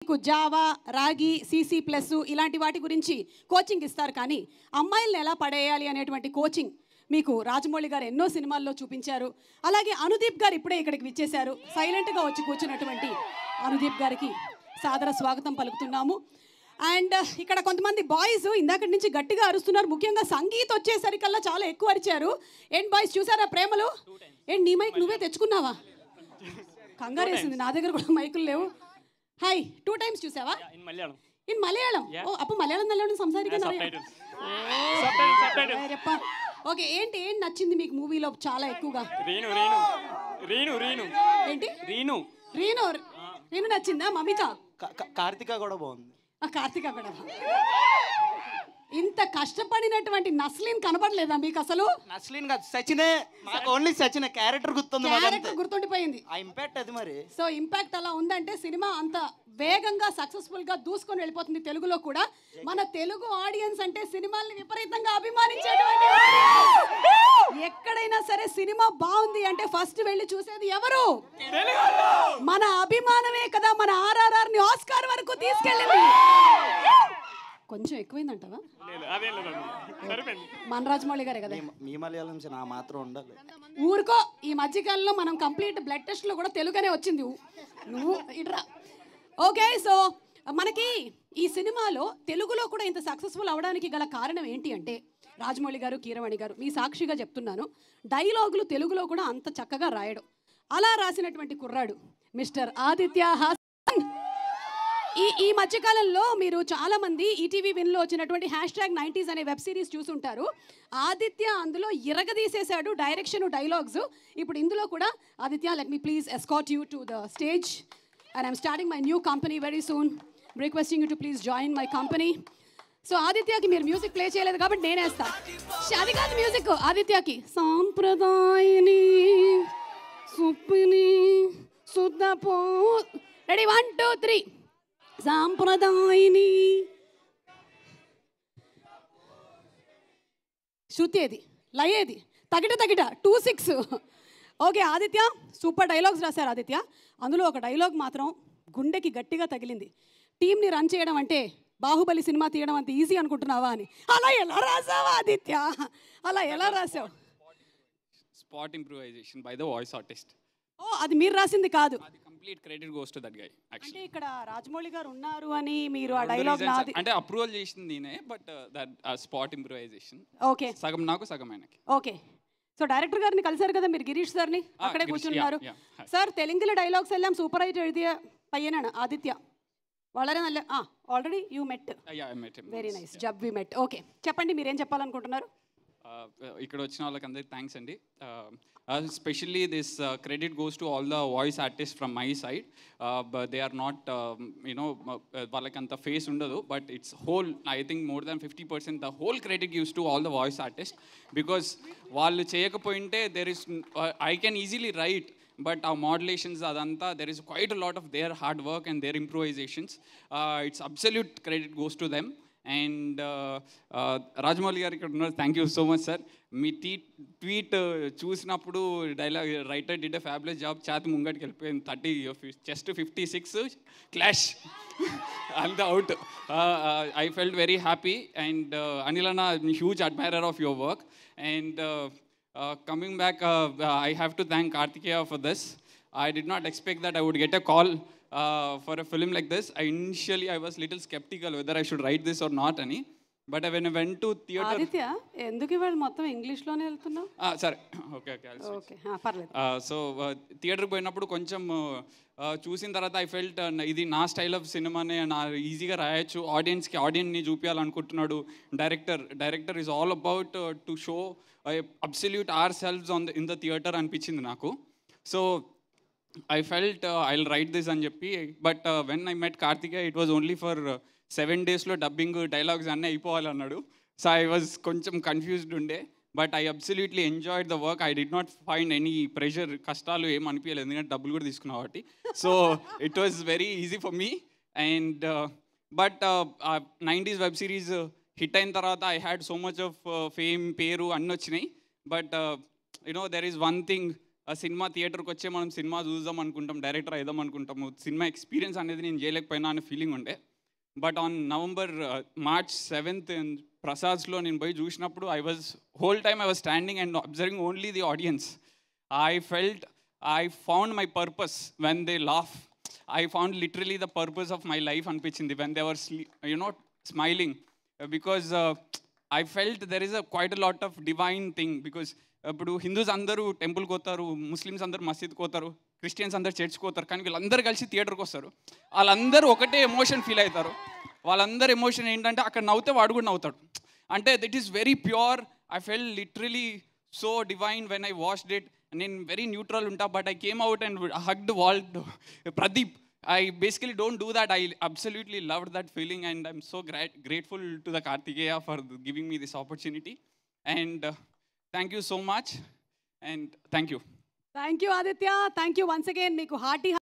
మీకు జావా, రాగి, CC plus ఇలాంటి వాటి గురించి కోచింగ్ ఇస్తారు, కానీ అమ్మాయిలను ఎలా పడేయాలి అనేటువంటి కోచింగ్ మీకు రాజమౌళి గారు ఎన్నో సినిమాల్లో చూపించారు. అలాగే అనుదీప్ గారు ఇప్పుడే ఇక్కడికి విచ్చేశారు. సైలెంట్గా వచ్చి కూర్చున్నటువంటి అనుదీప్ గారికి సాదర స్వాగతం పలుకుతున్నాము. అండ్ ఇక్కడ కొంతమంది బాయ్స్ ఇందాకటి నుంచి గట్టిగా అరుస్తున్నారు. ముఖ్యంగా సంగీత్ వచ్చేసరికల్లా చాలా ఎక్కువ అరిచారు. ఏంటి బాయ్స్ చూసారా ప్రేమలు? ఏంటి నీ మైక్ నువ్వే తెచ్చుకున్నావా? కంగారు వేసింది, నా దగ్గర కూడా మైకులు లేవు. హాయ్, 2 times చూసావా? ఇన్ మలయాళం. ఓ అప్పు మలయాళం నల్లని సంసారిక. ఓకే, ఏంటి నచ్చింది మీకు మూవీలో చాలా ఎక్కువగా? ఏంటి రీను నచ్చిందా? మమిత, కార్తిక కూడా బాగుంది. కార్తిక కూడా. ఇంత కష్టపడినటువంటి నస్లీన్ కనబడలేదా మీకు అసలు? నస్లీన్ కాదు, సచినే. నాకు ఓన్లీ సచిన క్యారెక్టర్ గుర్తుంది, గుర్తుండిపోయింది. ఆ ఇంపాక్ట్ అది. మరి సో ఇంపాక్ట్ అలా ఉందంటే సినిమా అంత వేగంగా సక్సెస్ఫుల్ గా దూసుకొని వెళ్ళిపోతుంది. తెలుగులో కూడా మన తెలుగు ఆడియన్స్ అంటే సినిమాల్ని విపరీతంగా అభిమానించేటువంటి ఎక్కడైనా సరే సినిమా బాగుంది అంటే ఫస్ట్ వెళ్ళి చూసేది ఎవరు? మన అభిమానమే కదా మన ఆర్ఆర్ఆర్ ని ఆస్కార్ వరకు తీసుకెళ్ళింది. కొంచెం ఎక్కువైందంటావా? మన రాజమౌళి గారే కదా. మీ మలయాళం నా మాత్రం ఉండాలి. ఊరుకో, ఈ మధ్యకాలంలో మనం కంప్లీట్ బ్లడ్ టెస్ట్ లో కూడా తెలుగునే వచ్చింది. నువ్వు ఇట్రా. ఓకే, సో మనకి ఈ సినిమాలో తెలుగులో కూడా ఇంత సక్సెస్ఫుల్ అవడానికి గల కారణం ఏంటి అంటే రాజమౌళి గారు, కీరవాణి గారు, మీ సాక్షిగా చెప్తున్నాను, డైలాగులు తెలుగులో కూడా అంత చక్కగా రాయడం. అలా రాసినటువంటి కుర్రాడు మిస్టర్ ఆదిత్య హాసన్. ఈ మధ్యకాలంలో మీరు చాలామంది ఈటీవీ విన్లో వచ్చినటువంటి #90s అనే వెబ్ సిరీస్ చూసుంటారు. ఆదిత్య అందులో ఇరగదీసేశాడు డైరెక్షన్, డైలాగ్స్. ఇప్పుడు ఇందులో కూడా Aditya, let me please escort you to the stage and I'm starting my new company very soon. Requesting you to please join my company. So ఆదిత్యకి మీరు మ్యూజిక్ ప్లే చేయలేదు కాబట్టి నేనేస్తా. అది కాదు మ్యూజిక్ ఆదిత్యకి. సాంప్రదాయని సుప్పిని సుద్దపో. రెడీ, 1 2 3. సాంప్రదాయని. శృతి ఏది, లయ ఏది, తగిట 2 6. ఓకే ఆదిత్య, సూపర్ డైలాగ్స్ రాశారు ఆదిత్య. అందులో ఒక డైలాగ్ మాత్రం గుండెకి గట్టిగా తగిలింది. టీంని రన్ చేయడం అంటే బాహుబలి సినిమా తీయడం అంత ఈజీ అనుకుంటున్నావా అని. అలా ఎలా రాసావా ఆదిత్య? అలా ఎలా రాసావు? Spot improvisation by the voice artist. ఓ, అది మీరు రాసింది కాదు. Complete credit goes to that guy. అంటే ఇక్కడ రాజమౌళి గారు ఉన్నారు అని మీరు ఆ డైలాగ్ నాది అంటే అప్రూవల్ చేసింది నేనే, but that spot improvisation. Okay, సగం నాకు సగం ఆయనకి. ఓకే. సో డైరెక్టర్ గారిని కలిసారు కదా మీరు, గిరీష్ సార్ని, అక్కడే కూర్చున్నారు. సార్ തെലുങ്കിലെ ഡയലോഗ്സ് എല്ലാം സൂപ്പറായിട്ട് എഴുതിയ പയ്യനാണ് ആദിത്യ. വളരെ നല്ല. Already you met. Very nice, Jab we met. Okay, చెప్పండి మీరేం చెప్పాలనుకుంటున్నారు? ఇక్కడ వచ్చిన వాళ్ళకి అందరికి థ్యాంక్స్ అండి. Specially this credit goes to all the voice artist from my side. They are not you know, వాళ్ళకి అంత ఫేస్ ఉండదు, but it's whole, I think more than 50% the whole credit gives to all the voice artist. Because వాళ్ళు చేయకపోయింటే there is, I can easily write, but our modulations adanta, there is quite a lot of their hard work and their improvisations. It's absolute credit goes to them. And Rajamouli garu ikkada unnaru, thank you so much sir. మీ tweet చూసినప్పుడు dialogue writer did a fabulous job. ఛాతి ముంగటికి వెళ్ళిపోయింది. 30 chest 56 clash అంత out. I felt very happy. And Anil అన్న, huge admirer of your work. And coming back, I have to thank Kartikeya for this. I did not expect that I would get a call for a film like this. Initially I was little skeptical whether I should write this or not ani, but when I went to theatre. Aditya, ఎందుకు ఇవాళ మొత్తం English లోనే వెళ్తున్నావు? సరే, okay okay, పర్లేదు. So థియేటర్కి పోయినప్పుడు కొంచెం చూసిన తర్వాత ఐ ఫెల్ట్ ఇది నా స్టైల్ ఆఫ్ సినిమానే, నా ఈజీగా రాయొచ్చు, ఆడియన్స్ని చూపించాలనుకుంటున్నాడు director is all about to show absolute ourselves in the theatre అనిపించింది నాకు. So I felt I'll write this అని చెప్పి. But when I met Karthikeya, it was only for 7 daysలో డబ్బింగ్ డైలాగ్స్ అన్నీ అయిపోవాలన్నాడు. సో ఐ వాజ్ కొంచెం confused ఉండే. But I absolutely enjoyed the work. I did not find any pressure, కష్టాలు ఏం అనిపించలేదు, ఎందుకంటే డబ్బులు కూడా తీసుకున్నా కాబట్టి. So it was very easy for me. And but 90s web series hit అయిన తర్వాత I had so much of fame, పేరు అన్నీ వచ్చినాయి. But you know there is one thing ఆ సినిమా థియేటర్కి వచ్చే మనం సినిమా చూద్దాం అనుకుంటాం, డైరెక్టర్ అయిదాం అనుకుంటాము, సినిమా ఎక్స్పీరియన్స్ అనేది నేను చేయలేకపోయినా అనే ఫీలింగ్ ఉండే. బట్ ఆన్ మార్చ్ 7th ప్రసాద్స్లో నేను పోయి చూసినప్పుడు whole time I was standing and observing only the audience. I found my purpose when they laugh. I found literally the purpose of my life అనిపించింది when they were smiling, because I felt there is quite a lot of divine thing, because ఇప్పుడు Hindus అందరూ టెంపుల్కి పోతారు, Muslims అందరూ మసీద్కి పోతారు, Christians అందరూ చర్చ్కి పోతారు, కానీ వీళ్ళందరూ కలిసి థియేటర్కి వస్తారు. వాళ్ళందరూ ఒకటే ఎమోషన్ ఫీల్ అవుతారు. వాళ్ళందరూ ఎమోషన్ ఏంటంటే అక్కడ నవ్వుతే వాడు కూడా నవ్వుతాడు. అంటే that is very pure. I felt literally so divine when I watched it. నేను వెరీ న్యూట్రల్ ఉంటా, but I came out and hugged all Pradeep. I basically don't do that. I absolutely loved that feeling, and I'm so grateful to the Kartikeya for giving me this opportunity. And thank you so much, and thank you. Thank you Aditya, thank you once again. మీకు hearty